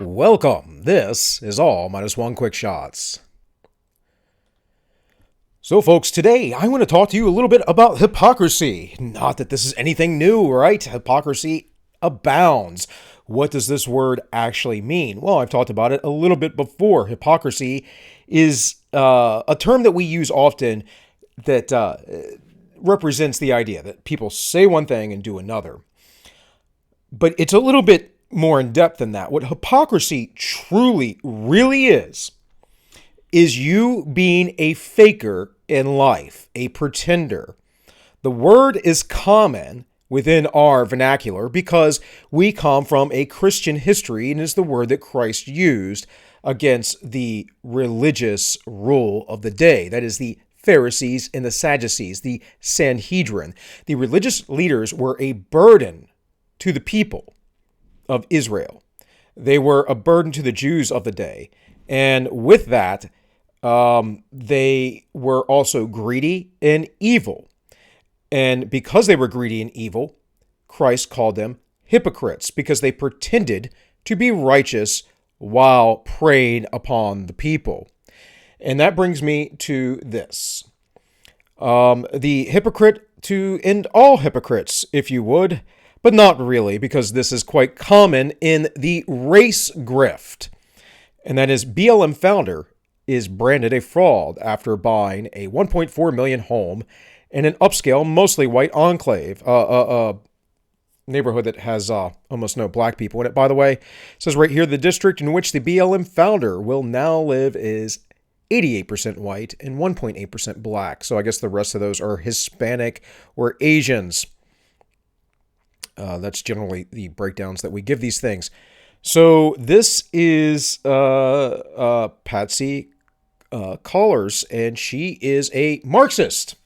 Welcome. This is all minus one quick shots. So, folks, today I want to talk to you a little bit about hypocrisy. Not that this is anything new, right? Hypocrisy abounds. What does this word actually mean? Well, I've talked about it a little bit before. Hypocrisy is a term that we use often that represents the idea that people say one thing and do another. But it's a little bit more in depth than that. What hypocrisy truly, really is you being a faker in life, a pretender. The word is common within our vernacular because we come from a Christian history and is the word that Christ used against the religious rule of the day. That is the Pharisees and the Sadducees, the Sanhedrin. The religious leaders were a burden to the people of Israel. They were a burden to the Jews of the day. And with that, they were also greedy and evil. And because they were greedy and evil, Christ called them hypocrites because they pretended to be righteous while preying upon the people. And that brings me to this. The hypocrite to end all hypocrites, if you would, but not really, because this is quite common in the race grift. And that is BLM founder is branded a fraud after buying a $1.4 million home in an upscale, mostly white enclave, neighborhood that has almost no black people in it, by the way. It says right here, the district in which the BLM founder will now live is 88% white and 1.8% black. So I guess the rest of those are Hispanic or Asians. That's generally the breakdowns that we give these things. So this is Patrisse Cullors, and she is a Marxist.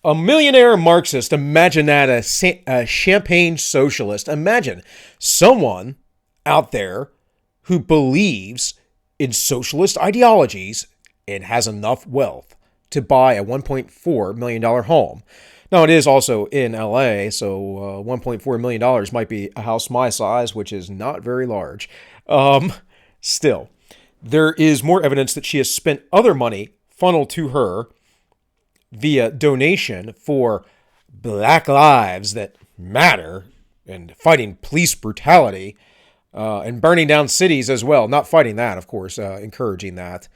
A millionaire Marxist. Imagine that, a champagne socialist. Imagine someone out there who believes in socialist ideologies and has enough wealth to buy a $1.4 million home. Now, it is also in LA, so $1.4 million might be a house my size, which is not very large. Still, there is more evidence that she has spent other money funneled to her via donation for Black Lives That Matter and fighting police brutality and burning down cities as well. Not fighting that, of course, encouraging that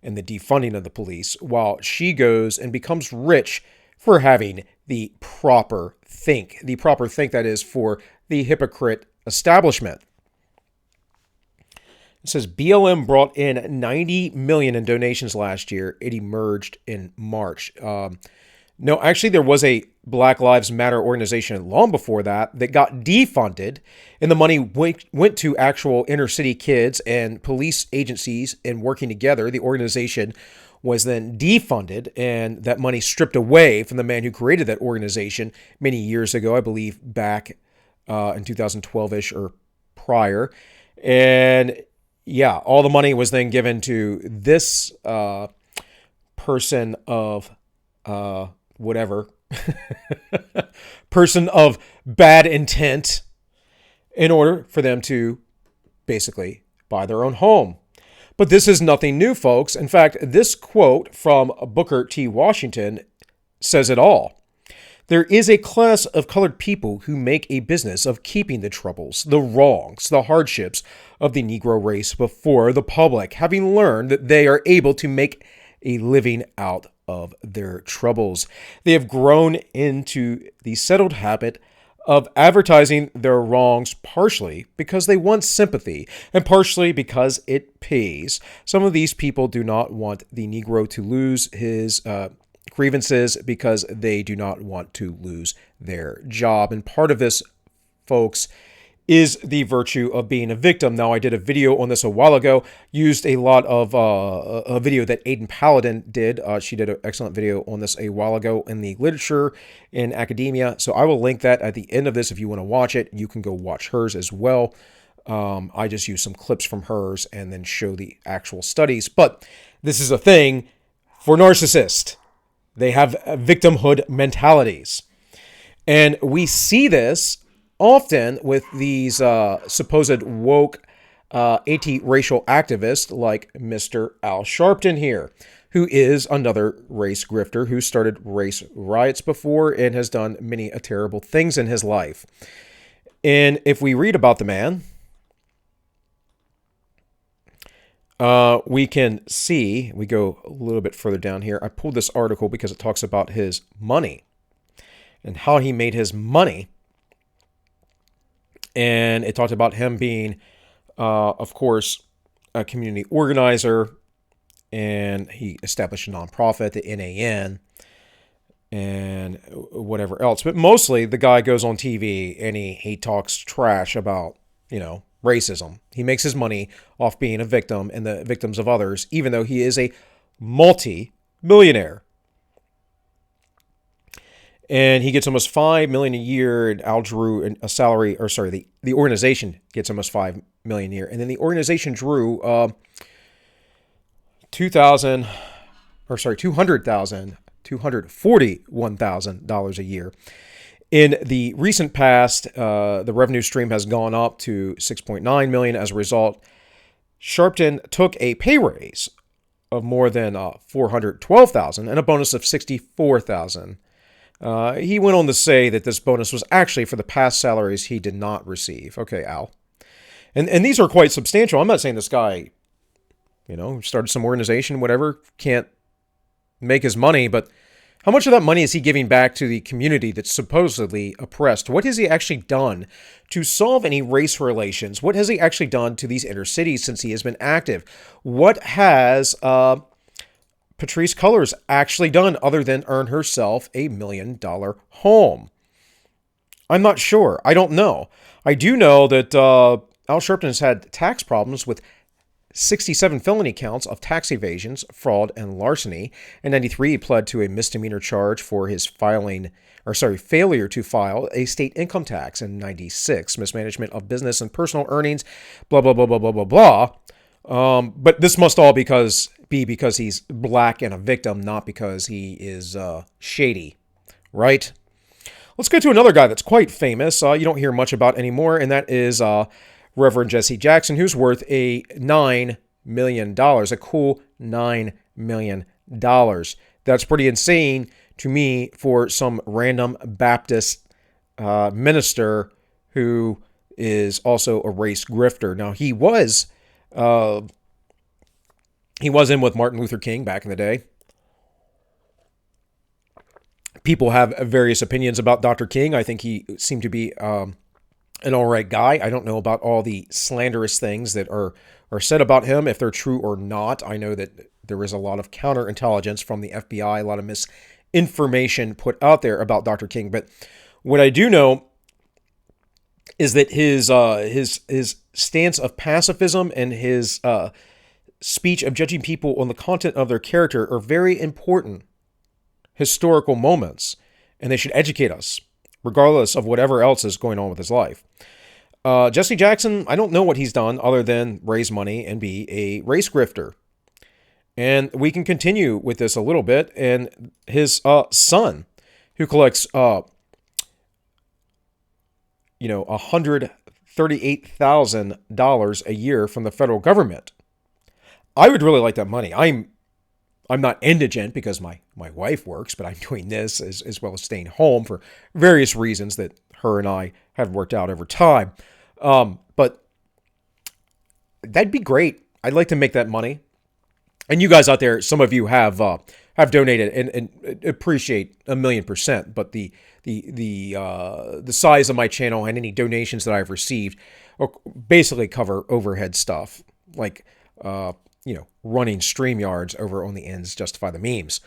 and the defunding of the police, while she goes and becomes rich for having the proper think that is for the hypocrite establishment. It says BLM brought in $90 million in donations last year. It emerged in March. No, actually, there was a Black Lives Matter organization long before that got defunded, and the money went to actual inner city kids and police agencies and working together. The organization was then defunded, and that money stripped away from the man who created that organization many years ago, I believe back in 2012-ish or prior. And yeah, all the money was then given to this person of whatever, person of bad intent in order for them to basically buy their own home. But this is nothing new, folks. In fact, this quote from Booker T. Washington says it all. There is a class of colored people who make a business of keeping the troubles, the wrongs, the hardships of the Negro race before the public, having learned that they are able to make a living out of their troubles. They have grown into the settled habit of advertising their wrongs partially because they want sympathy and partially because it pays. Some of these people do not want the Negro to lose his grievances because they do not want to lose their job. And part of this, folks, is the virtue of being a victim. Now, I did a video on this a while ago, used a lot of a video that Aiden Paladin did. She did an excellent video on this a while ago in the literature in academia. So I will link that at the end of this. If you want to watch it, you can go watch hers as well. I just use some clips from hers and then show the actual studies. But this is a thing for narcissists. They have victimhood mentalities. And we see this often with these supposed woke anti-racial activist like Mr. Al Sharpton here, who is another race grifter who started race riots before and has done many terrible things in his life. And if we read about the man, we can see, we go a little bit further down here. I pulled this article because it talks about his money and how he made his money. And it talked about him being, of course, a community organizer, and he established a nonprofit, the NAN, and whatever else. But mostly the guy goes on TV and he talks trash about, racism. He makes his money off being a victim and the victims of others, even though he is a multi-millionaire. And he gets almost $5 million a year, and Al drew a salary, or sorry, the organization gets almost $5 million a year. And then the organization drew $241,000 a year. In the recent past, the revenue stream has gone up to $6.9 million. As a result, Sharpton took a pay raise of more than $412,000 and a bonus of $64,000. He went on to say that this bonus was actually for the past salaries he did not receive. Okay, Al. And these are quite substantial. I'm not saying this guy, started some organization, whatever, can't make his money, but how much of that money is he giving back to the community that's supposedly oppressed? What has he actually done to solve any race relations? What has he actually done to these inner cities since he has been active? What has Patrisse Cullors actually done other than earn herself $1 million home? I'm not sure. I don't know. I do know that Al Sharpton has had tax problems with 67 felony counts of tax evasions, fraud, and larceny. In 93, he pled to a misdemeanor charge for his failure to file a state income tax. In 96, mismanagement of business and personal earnings, blah, blah, blah, blah, blah, blah, blah. But this must all be because he's black and a victim, not because he is shady, right? Let's go to another guy that's quite famous. You don't hear much about anymore, and that is Reverend Jesse Jackson, who's worth a $9 million, a cool $9 million. That's pretty insane to me for some random Baptist minister who is also a race grifter. Now, he was in with Martin Luther King back in the day. People have various opinions about Dr. King. I think he seemed to be an all right guy. I don't know about all the slanderous things that are said about him, if they're true or not. I know that there is a lot of counterintelligence from the FBI, a lot of misinformation put out there about Dr. King. But what I do know is that his stance of pacifism and his speech of judging people on the content of their character are very important historical moments, and they should educate us, regardless of whatever else is going on with his life. Jesse Jackson, I don't know what he's done other than raise money and be a race grifter. And we can continue with this a little bit. And his son, who collects, $138,000 a year from the federal government. I would really like that money. I'm not indigent because my wife works, but I'm doing this as well as staying home for various reasons that her and I have worked out over time. But that'd be great. I'd like to make that money. And you guys out there, some of you have donated and appreciate 1,000,000%. But the size of my channel and any donations that I've received basically cover overhead stuff like running StreamYards over on the ends justify the memes.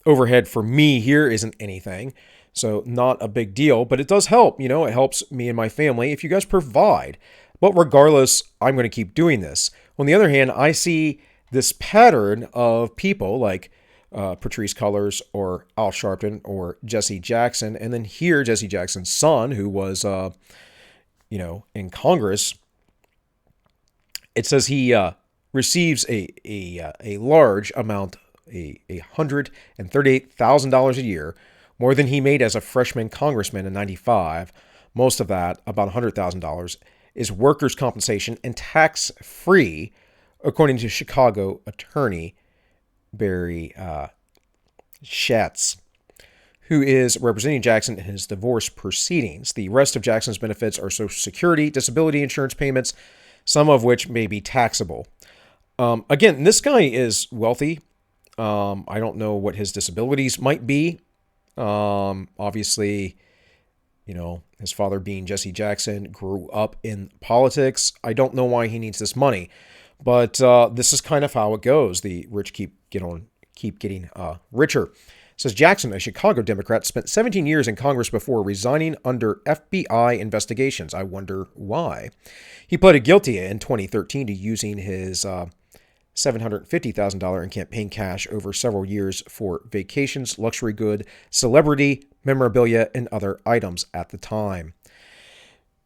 Overhead for me here isn't anything, so not a big deal, but it does help. It helps me and my family if you guys provide. But regardless, I'm going to keep doing this. On the other hand, I see this pattern of people like Patrisse Cullors or Al Sharpton or Jesse Jackson, and then here Jesse Jackson's son, who was in Congress. It says he receives a large amount, $138,000 a year, more than he made as a freshman congressman in 95. Most of that, about $100,000, is workers' compensation and tax-free, according to Chicago attorney Barry Schatz, who is representing Jackson in his divorce proceedings. The rest of Jackson's benefits are Social Security, disability insurance payments, some of which may be taxable. Again, this guy is wealthy. I don't know what his disabilities might be. Obviously, his father being Jesse Jackson grew up in politics. I don't know why he needs this money, but this is kind of how it goes. The rich keep getting richer. It says Jackson, a Chicago Democrat, spent 17 years in Congress before resigning under FBI investigations. I wonder why. He pleaded guilty in 2013 to using his $750,000 in campaign cash over several years for vacations, luxury good, celebrity, memorabilia, and other items at the time.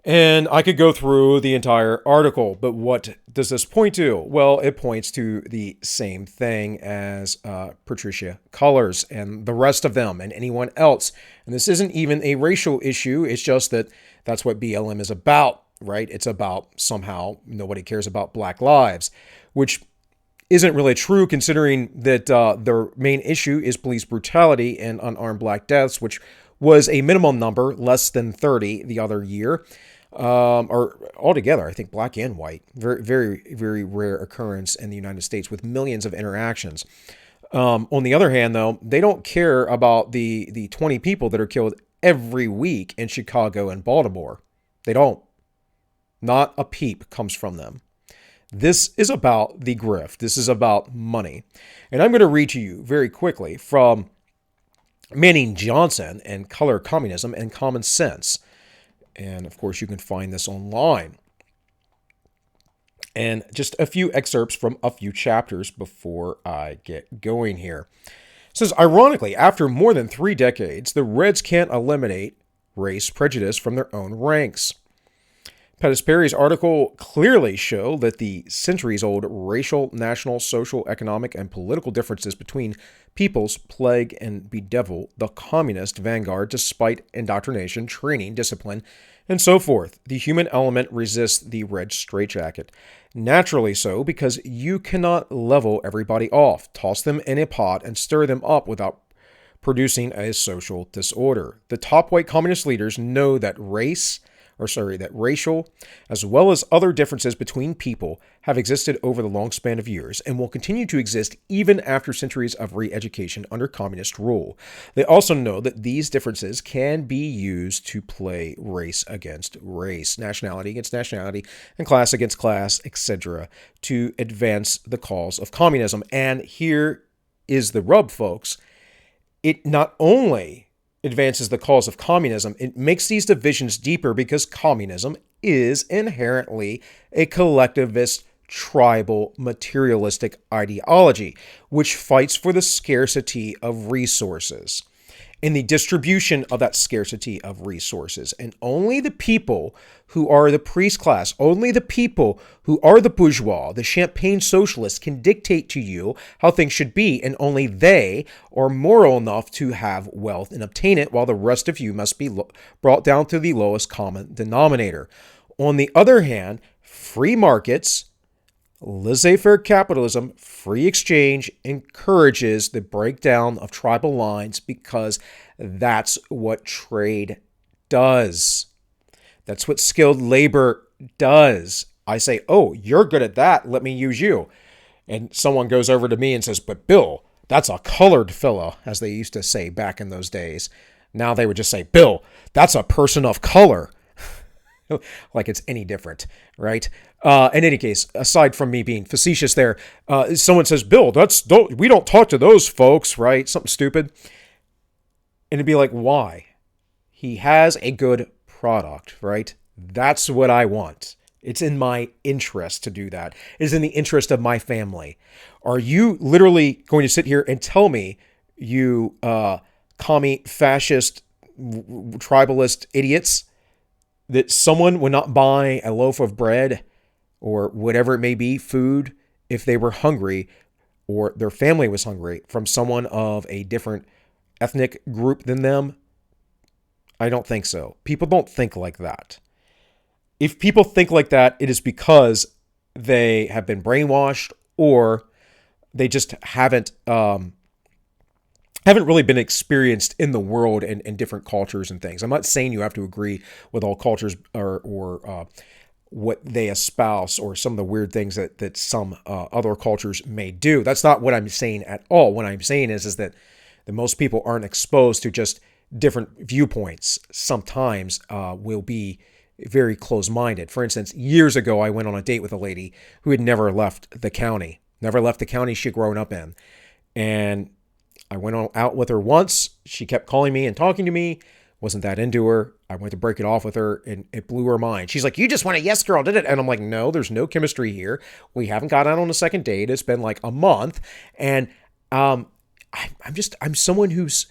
And I could go through the entire article, but what does this point to? Well, it points to the same thing as Patrisse Cullors and the rest of them and anyone else. And this isn't even a racial issue. It's just that that's what BLM is about, right? It's about somehow nobody cares about black lives, which isn't really true considering that their main issue is police brutality and unarmed black deaths, which was a minimum number, less than 30 the other year. Or altogether, I think black and white, very, very, very rare occurrence in the United States with millions of interactions. On the other hand, though, they don't care about the 20 people that are killed every week in Chicago and Baltimore. They don't. Not a peep comes from them. This is about the grift. This is about money. And I'm going to read to you very quickly from Manning Johnson and Color Communism and Common Sense. And of course, you can find this online. And just a few excerpts from a few chapters before I get going here. It says, ironically, after more than 3 decades, the Reds can't eliminate race prejudice from their own ranks. Pettis Perry's article clearly show that the centuries-old racial, national, social, economic, and political differences between peoples plague and bedevil the communist vanguard despite indoctrination, training, discipline, and so forth. The human element resists the red straitjacket. Naturally so, because you cannot level everybody off, toss them in a pot, and stir them up without producing a social disorder. The top white communist leaders know that racial, as well as other differences between people, have existed over the long span of years and will continue to exist even after centuries of re-education under communist rule. They also know that these differences can be used to play race against race, nationality against nationality, and class against class, etc., to advance the cause of communism. And here is the rub, folks. It not only advances the cause of communism, it makes these divisions deeper because communism is inherently a collectivist, tribal, materialistic ideology, which fights for the scarcity of resources and the distribution of that scarcity of resources. And only the people who are the priest class, only the people who are the bourgeois, the champagne socialists, can dictate to you how things should be, and only they are moral enough to have wealth and obtain it, while the rest of you must be brought down to the lowest common denominator. On the other hand, free markets, laissez-faire capitalism, free exchange encourages the breakdown of tribal lines because that's what trade does. That's what skilled labor does. I say, oh, you're good at that. Let me use you. And someone goes over to me and says, but Bill, that's a colored fellow, as they used to say back in those days. Now they would just say, Bill, that's a person of color. Like it's any different, right? In any case, aside from me being facetious there, someone says, Bill, we don't talk to those folks, right? Something stupid. And it'd be like, why? He has a good product, right? That's what I want. It's in my interest to do that. It is in the interest of my family. Are you literally going to sit here and tell me, you commie, fascist, tribalist idiots, that someone would not buy a loaf of bread or whatever it may be, food, if they were hungry or their family was hungry from someone of a different ethnic group than them? I don't think so. People don't think like that. If people think like that, it is because they have been brainwashed, or they just haven't really been experienced in the world and different cultures and things. I'm not saying you have to agree with all cultures or what they espouse or some of the weird things that some other cultures may do. That's not what I'm saying at all. What I'm saying is that most people aren't exposed to just different viewpoints. Sometimes will be very close-minded. For instance, years ago, I went on a date with a lady who had never left the county she'd grown up in. And I went out with her once. She kept calling me and talking to me. Wasn't that into her. I went to break it off with her, and it blew her mind. She's like, "You just want a yes girl, did it?" And I'm like, "No, there's no chemistry here. We haven't got out on a second date. It's been like a month." And I'm someone who's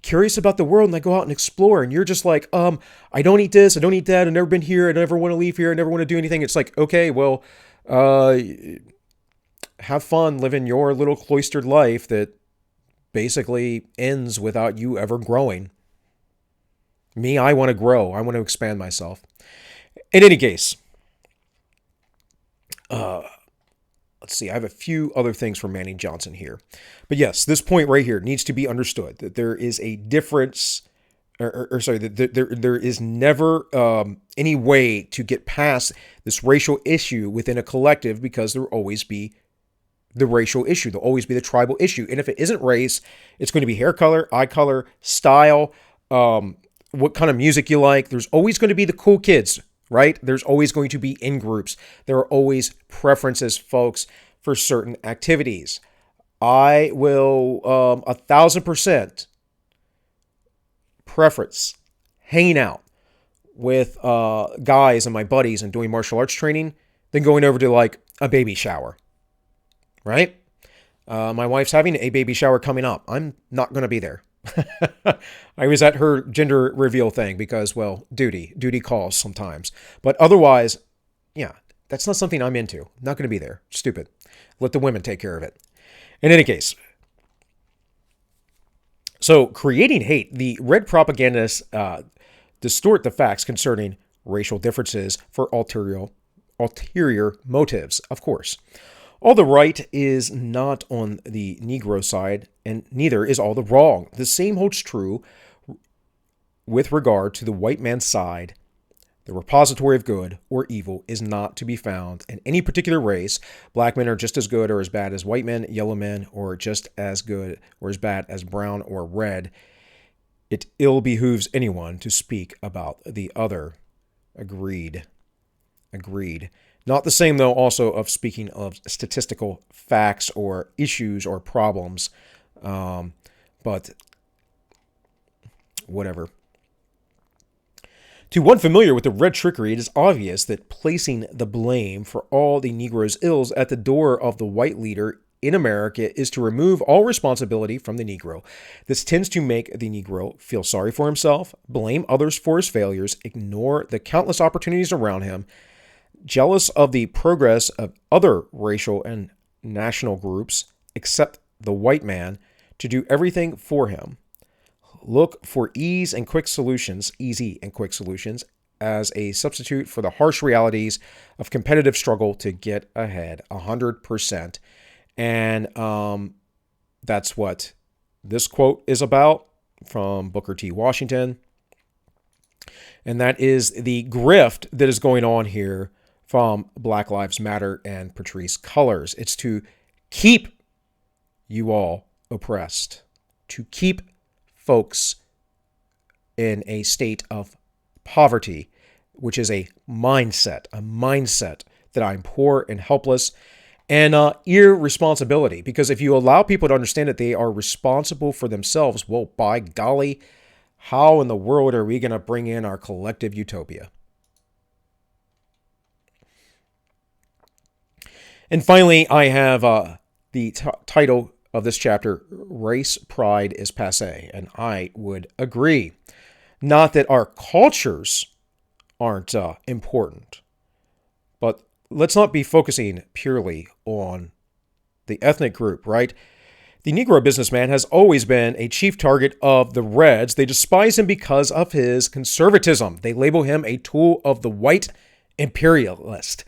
curious about the world, and I go out and explore. And you're just like, I don't eat this, I don't eat that, I've never been here, I never want to leave here, I never want to do anything. It's like, okay, well, have fun living your little cloistered life that basically ends without you ever growing. Me, I want to grow. I want to expand myself. In any case, let's see. I have a few other things from Manny Johnson here. But yes, this point right here needs to be understood, that there is a difference, that there is never any way to get past this racial issue within a collective, because there will always be the racial issue. There'll always be the tribal issue. And if it isn't race, it's going to be hair color, eye color, style, what kind of music you like. There's always going to be the cool kids, right? There's always going to be in groups. There are always preferences, folks, for certain activities. I will 1,000% preference hanging out with guys and my buddies and doing martial arts training than going over to like a baby shower, right? My wife's having a baby shower coming up. I'm not going to be there. I was at her gender reveal thing because, well, duty calls sometimes. But otherwise, yeah, that's not something I'm into. Not going to be there. Stupid. Let the women take care of it. In any case, so creating hate, the red propagandists distort the facts concerning racial differences for ulterior motives, of course. All the right is not on the Negro side, and neither is all the wrong. The same holds true with regard to the white man's side. The repository of good or evil is not to be found in any particular race. Black men are just as good or as bad as white men, yellow men, or just as good or as bad as brown or red. It ill behooves anyone to speak about the other. Agreed. Not the same, though, also of speaking of statistical facts or issues or problems, but whatever. To one familiar with the red trickery, it is obvious that placing the blame for all the Negro's ills at the door of the white leader in America is to remove all responsibility from the Negro. This tends to make the Negro feel sorry for himself, blame others for his failures, ignore the countless opportunities around him, jealous of the progress of other racial and national groups, except the white man, to do everything for him. Look for easy and quick solutions, as a substitute for the harsh realities of competitive struggle to get ahead, 100%. And that's what this quote is about from Booker T. Washington. And that is the grift that is going on here from Black Lives Matter and Patrisse Cullors. It's to keep you all oppressed, to keep folks in a state of poverty, which is a mindset that I'm poor and helpless, and irresponsibility. Because if you allow people to understand that they are responsible for themselves, well, by golly, how in the world are we going to bring in our collective utopia? And finally, I have the title of this chapter, Race Pride is Passé, and I would agree. Not that our cultures aren't important, but let's not be focusing purely on the ethnic group, right? The Negro businessman has always been a chief target of the Reds. They despise him because of his conservatism. They label him a tool of the white imperialist,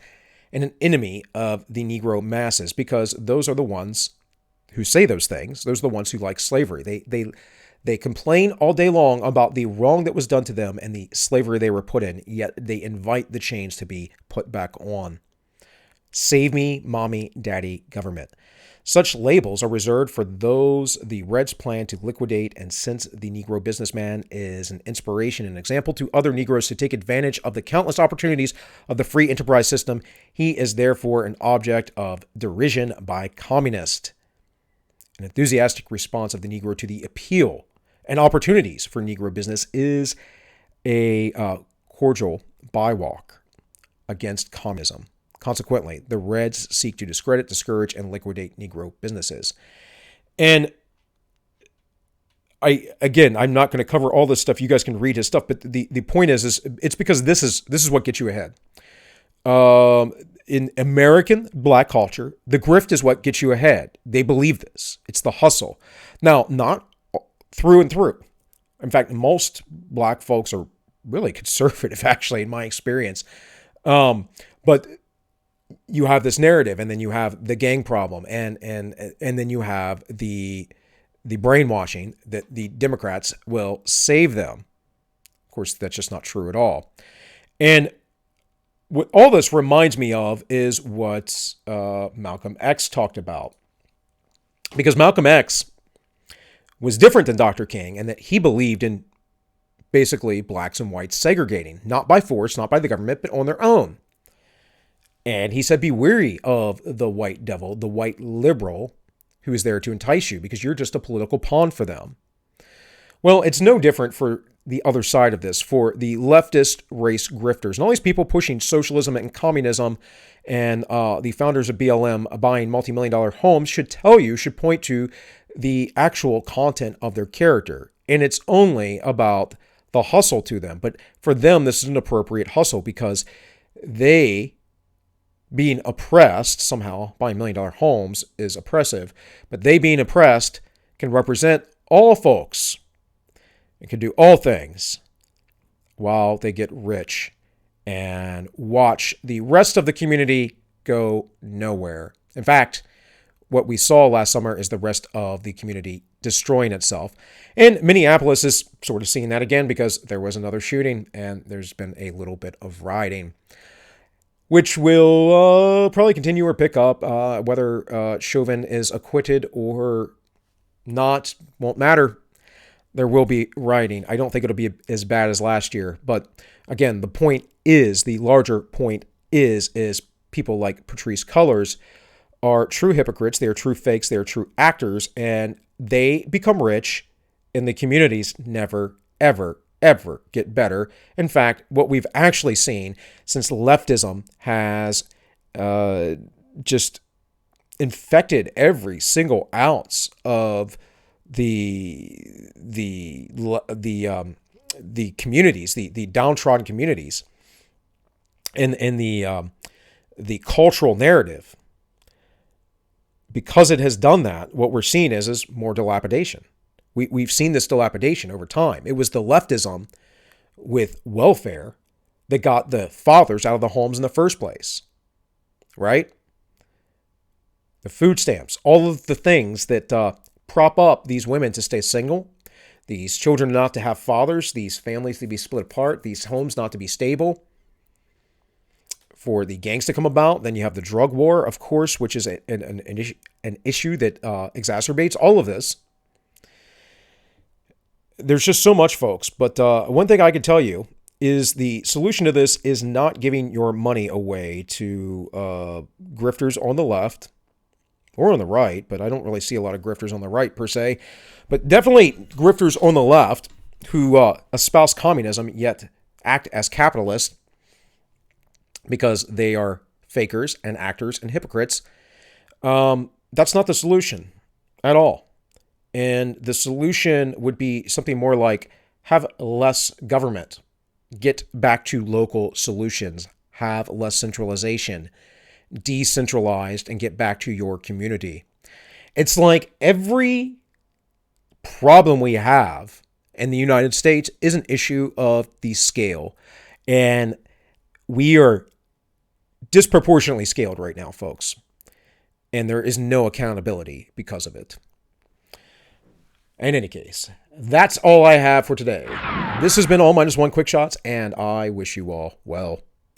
and an enemy of the Negro masses, because those are the ones who say those things. Those are the ones who like slavery. They complain all day long about the wrong that was done to them and the slavery they were put in, yet they invite the chains to be put back on. Save me, mommy, daddy, government. Such labels are reserved for those the Reds plan to liquidate, and since the Negro businessman is an inspiration and example to other Negroes to take advantage of the countless opportunities of the free enterprise system, he is therefore an object of derision by communists. An enthusiastic response of the Negro to the appeal and opportunities for Negro business is a cordial bywalk against communism. Consequently, the Reds seek to discredit, discourage, and liquidate Negro businesses. And I'm not going to cover all this stuff. You guys can read his stuff, but the point is it's because this is what gets you ahead. In American black culture, the grift is what gets you ahead. They believe this. It's the hustle. Now, not through and through. In fact, most black folks are really conservative, actually, in my experience. But you have this narrative, and then you have the gang problem, and then you have the brainwashing that the Democrats will save them. Of course, that's just not true at all. And what all this reminds me of is what Malcolm X talked about. Because Malcolm X was different than Dr. King, and that he believed in basically blacks and whites segregating, not by force, not by the government, but on their own. And he said, be wary of the white devil, the white liberal, who is there to entice you, because you're just a political pawn for them. Well, it's no different for the other side of this, for the leftist race grifters. And all these people pushing socialism and communism, and the founders of BLM buying multi-million-dollar homes should point to the actual content of their character. And it's only about the hustle to them. But for them, this is an appropriate hustle, because they, being oppressed, somehow buying million-dollar homes is oppressive, but they being oppressed can represent all folks and can do all things while they get rich and watch the rest of the community go nowhere. In fact, what we saw last summer is the rest of the community destroying itself. And Minneapolis is sort of seeing that again, because there was another shooting and there's been a little bit of rioting, which will probably continue or pick up. Whether Chauvin is acquitted or not won't matter. There will be rioting. I don't think it'll be as bad as last year. But again, the larger point is people like Patrisse Cullors are true hypocrites. They are true fakes. They are true actors. And they become rich, and the communities never, ever, ever get better. In fact, what we've actually seen since leftism has just infected every single ounce of the communities, the downtrodden communities, and the cultural narrative. Because it has done that, what we're seeing is more dilapidation. We've seen this dilapidation over time. It was the leftism with welfare that got the fathers out of the homes in the first place, right? The food stamps, all of the things that prop up these women to stay single, these children not to have fathers, these families to be split apart, these homes not to be stable, for the gangs to come about. Then you have the drug war, of course, which is an issue that exacerbates all of this. There's just so much, folks. But one thing I can tell you is the solution to this is not giving your money away to grifters on the left or on the right, but I don't really see a lot of grifters on the right per se, but definitely grifters on the left who espouse communism yet act as capitalists because they are fakers and actors and hypocrites. That's not the solution at all. And the solution would be something more like have less government, get back to local solutions, have less centralization, decentralized, and get back to your community. It's like every problem we have in the United States is an issue of the scale. And we are disproportionately scaled right now, folks. And there is no accountability because of it. In any case, that's all I have for today. This has been All Minus One Quick Shots, and I wish you all well.